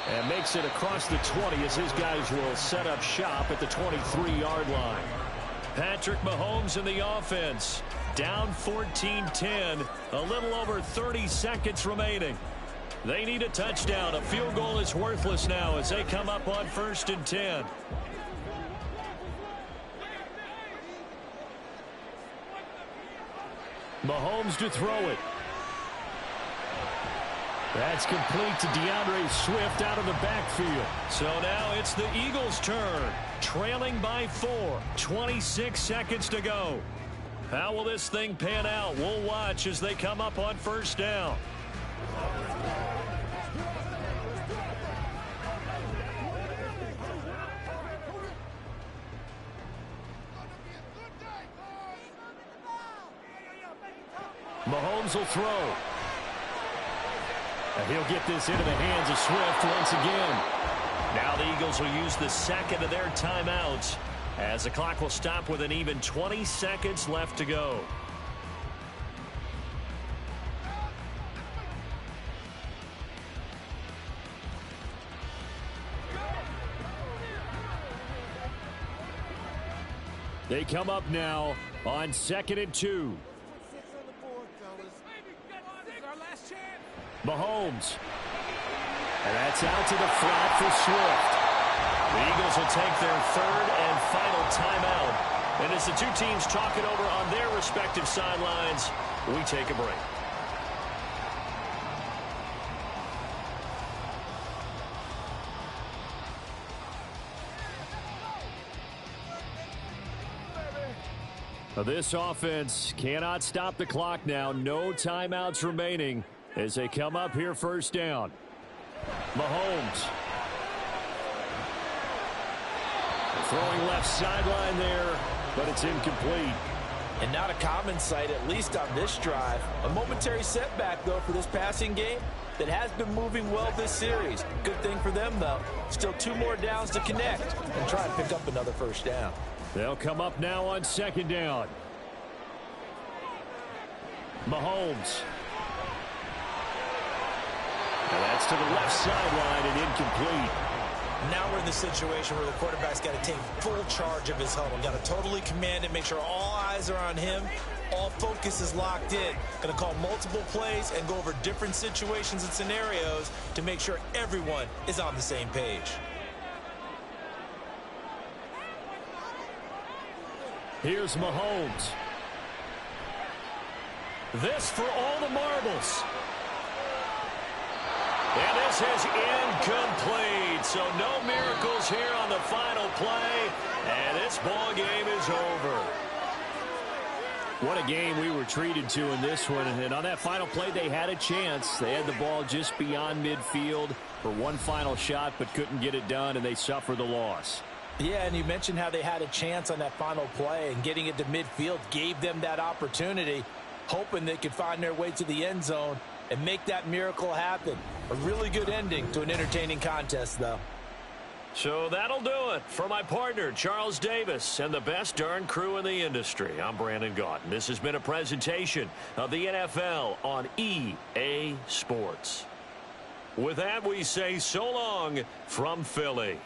And makes it across the 20 as his guys will set up shop at the 23-yard line. Patrick Mahomes in the offense. Down 14-10. A little over 30 seconds remaining. They need a touchdown. A field goal is worthless now as they come up on 1st and 10. Mahomes to throw it. That's complete to DeAndre Swift out of the backfield. So now it's the Eagles' turn. Trailing by 4. 26 seconds to go. How will this thing pan out? We'll watch as they come up on 1st down. Mahomes will throw. And he'll get this into the hands of Swift once again. Now the Eagles will use the second of their timeouts as the clock will stop with an even 20 seconds left to go. They come up now on 2nd and 2. This is our last chance. Mahomes. And that's out to the flat for Swift. The Eagles will take their third and final timeout. And as the two teams talk it over on their respective sidelines, we take a break. This offense cannot stop the clock now. No timeouts remaining as they come up here first down. Mahomes. Throwing left sideline there, but it's incomplete. And not a common sight, at least on this drive. A momentary setback, though, for this passing game that has been moving well this series. Good thing for them, though. Still 2 more downs to connect and try and pick up another first down. They'll come up now on second down. Mahomes. And that's to the left sideline and incomplete. Now we're in the situation where the quarterback's got to take full charge of his huddle. Got to totally command it, make sure all eyes are on him. All focus is locked in. Going to call multiple plays and go over different situations and scenarios to make sure everyone is on the same page. Here's Mahomes. This for all the marbles. And this is incomplete. So no miracles here on the final play. And this ball game is over. What a game we were treated to in this one. And on that final play, they had a chance. They had the ball just beyond midfield for one final shot, but couldn't get it done, and they suffer the loss. Yeah, and you mentioned how they had a chance on that final play, and getting it to midfield gave them that opportunity, hoping they could find their way to the end zone and make that miracle happen. A really good ending to an entertaining contest, though. So that'll do it for my partner, Charles Davis, and the best darn crew in the industry. I'm Brandon Gaudin. This has been a presentation of the NFL on EA Sports. With that, we say so long from Philly.